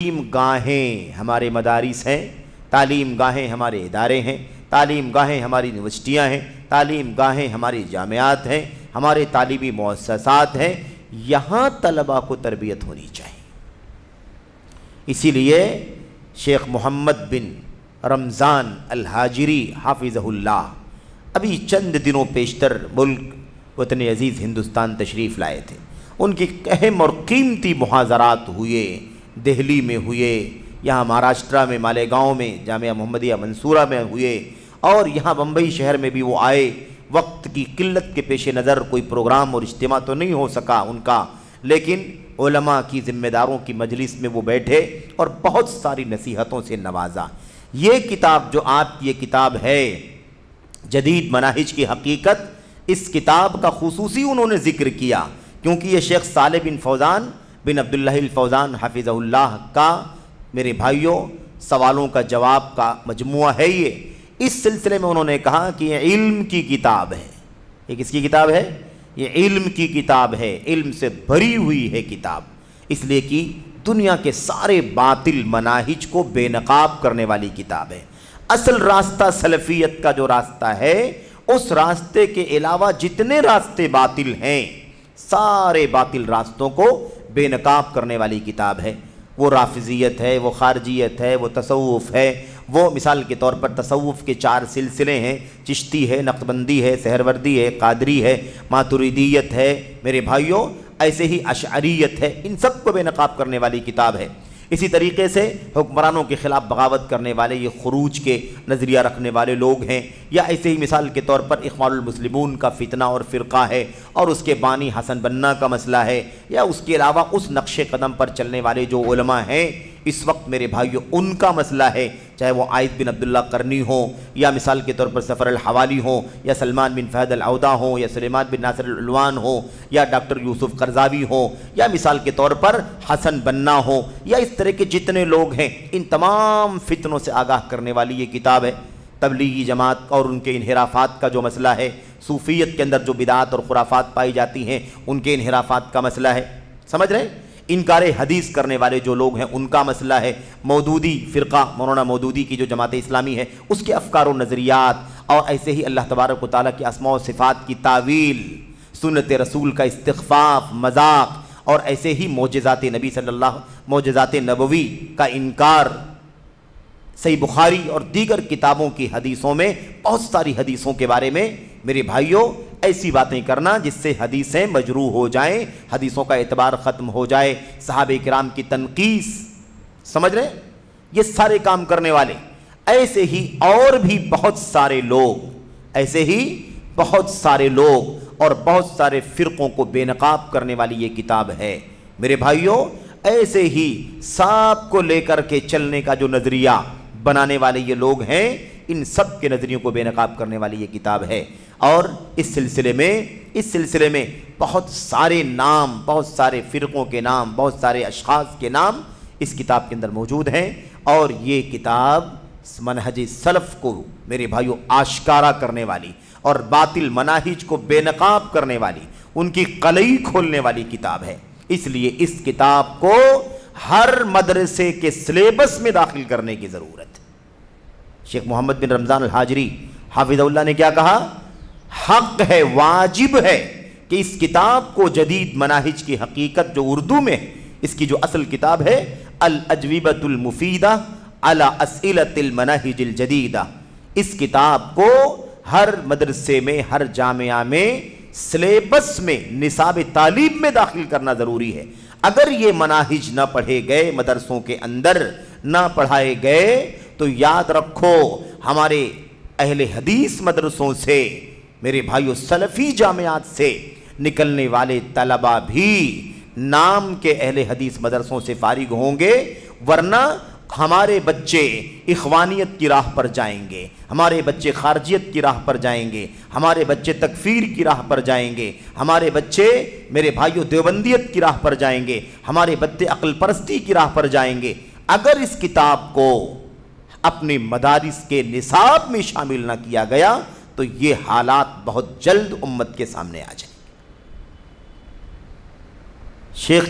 تعلیم گاہیں ہمارے مدارس ہیں، تعلیم گاہیں ہمارے ادارے ہیں، تعلیم گاہیں ہماری یونیورسٹیاں ہیں، تعلیم گاہیں ہماری جامعات ہیں، ہمارے تعلیمی مؤسسات ہیں۔ یہاں طلباء کو تربیت ہونی چاہیے۔ اسی لیے شیخ محمد بن رمضان الحاجری حافظہ اللہ ابھی چند دنوں پیشتر ملک وطن عزیز ہندوستان تشریف لائے تھے۔ ان کی اہم اور قیمتی محاضرات ہوئے، دہلی میں ہوئے، یہاں مہاراشٹرا میں مالیگاؤں میں جامعہ محمدیہ منصورہ میں ہوئے، اور یہاں بمبئی شہر میں بھی وہ آئے۔ وقت کی قلت کے پیش نظر کوئی پروگرام اور اجتماع تو نہیں ہو سکا ان کا، لیکن علماء کی ذمہ داروں کی مجلس میں وہ بیٹھے اور بہت ساری نصیحتوں سے نوازا۔ یہ کتاب جو آپ کی یہ کتاب ہے جدید مناہج کی حقیقت، اس کتاب کا خصوصی انہوں نے ذکر کیا، کیونکہ یہ شیخ صالح بن فوزان بن عبداللہ الفوزان حافظہ اللہ کا، میرے بھائیوں، سوالوں کا جواب کا مجموعہ ہے یہ۔ اس سلسلے میں انہوں نے کہا کہ یہ علم کی کتاب ہے۔ یہ کس کی کتاب ہے؟ یہ علم کی کتاب ہے، علم سے بھری ہوئی ہے کتاب، اس لیے کہ دنیا کے سارے باطل مناہج کو بے نقاب کرنے والی کتاب ہے۔ اصل راستہ سلفیت کا جو راستہ ہے، اس راستے کے علاوہ جتنے راستے باطل ہیں، سارے باطل راستوں کو بے نقاب کرنے والی کتاب ہے۔ وہ رافضیت ہے، وہ خارجیت ہے، وہ تصوف ہے، وہ مثال کے طور پر تصوف کے 4 سلسلے ہیں، چشتی ہے، نقشبندی ہے، سہروردی ہے، قادری ہے، ماتریدیت ہے، میرے بھائیوں، ایسے ہی اشعریت ہے، ان سب کو بے نقاب کرنے والی کتاب ہے۔ اسی طریقے سے حکمرانوں کے خلاف بغاوت کرنے والے یہ خروج کے نظریہ رکھنے والے لوگ ہیں، یا ایسے ہی مثال کے طور پر اخوان المسلمون کا فتنہ اور فرقہ ہے، اور اس کے بانی حسن بننا کا مسئلہ ہے، یا اس کے علاوہ اس نقش قدم پر چلنے والے جو علماء ہیں اس وقت میرے بھائیوں، ان کا مسئلہ ہے، چاہے وہ عائد بن عبداللہ قرنی ہوں، یا مثال کے طور پر سفر الحوالی ہوں، یا سلمان بن فہد العودہ ہوں، یا سلیمان بن ناصر العلوان ہوں، یا ڈاکٹر یوسف قرضاوی ہوں، یا مثال کے طور پر حسن بننا ہوں، یا اس طرح کے جتنے لوگ ہیں، ان تمام فتنوں سے آگاہ کرنے والی یہ کتاب ہے۔ تبلیغی جماعت اور ان کے انحرافات کا جو مسئلہ ہے، صوفیت کے اندر جو بدعات اور خرافات پائی جاتی ہیں، ان کے انحرافات کا مسئلہ ہے، سمجھ رہے ہیں؟ انکار حدیث کرنے والے جو لوگ ہیں ان کا مسئلہ ہے، مودودی فرقہ، مولانا مودودی کی جو جماعت اسلامی ہے، اس کے افکار و نظریات، اور ایسے ہی اللہ تبارک و تعالیٰ کی اسماء و صفات کی تعویل، سنت رسول کا استخفاف، مذاق، اور ایسے ہی معجزات نبی صلی اللہ، معجزات نبوی کا انکار۔ صحیح بخاری اور دیگر کتابوں کی حدیثوں میں بہت ساری حدیثوں کے بارے میں میرے بھائیوں ایسی باتیں کرنا جس سے حدیثیں مجروح ہو جائیں، حدیثوں کا اعتبار ختم ہو جائے، صحابہ کرام کی تنقیص، سمجھ رہے ہیں؟ یہ سارے کام کرنے والے، ایسے ہی اور بھی بہت سارے لوگ، ایسے ہی بہت سارے لوگ اور بہت سارے فرقوں کو بے نقاب کرنے والی یہ کتاب ہے۔ میرے بھائیوں، ایسے ہی سب کو لے کر کے چلنے کا جو نظریہ بنانے والے یہ لوگ ہیں، ان سب کے نظریوں کو بے نقاب کرنے والی یہ کتاب ہے۔ اور اس سلسلے میں بہت سارے نام، بہت سارے فرقوں کے نام، بہت سارے اشخاص کے نام اس کتاب کے اندر موجود ہیں، اور یہ کتاب منہج سلف کو میرے بھائیوں آشکارا کرنے والی اور باطل مناہج کو بے نقاب کرنے والی، ان کی قلعی کھولنے والی کتاب ہے۔ اس لیے اس کتاب کو ہر مدرسے کے سلیبس میں داخل کرنے کی ضرورت ہے۔ شیخ محمد بن رمضان الحاجری حافظ اللہ نے کیا کہا؟ حق ہے، واجب ہے کہ اس کتاب کو جدید مناہج کی حقیقت جو اردو میں ہے، اس کی جو اصل کتاب ہے الاجوبۃ المفیدہ علی اسئلۃ المناہج الجدیدہ، اس کتاب کو ہر مدرسے میں، ہر جامعہ میں، سلیبس میں، نصاب تعلیم میں داخل کرنا ضروری ہے۔ اگر یہ مناہج نہ پڑھے گئے، مدرسوں کے اندر نہ پڑھائے گئے، تو یاد رکھو ہمارے اہل حدیث مدرسوں سے، میرے بھائیوں سلفی جامعات سے نکلنے والے طلبہ بھی نام کے اہل حدیث مدرسوں سے فارغ ہوں گے، ورنہ ہمارے بچے اخوانیت کی راہ پر جائیں گے، ہمارے بچے خارجیت کی راہ پر جائیں گے، ہمارے بچے تکفیر کی راہ پر جائیں گے، ہمارے بچے میرے بھائیوں دیوبندیت کی راہ پر جائیں گے، ہمارے بچے عقل پرستی کی راہ پر جائیں گے۔ اگر اس کتاب کو اپنے مدارس کے نصاب میں شامل نہ کیا گیا تو یہ حالات بہت جلد امت کے سامنے آ جائیں گے۔ شیخ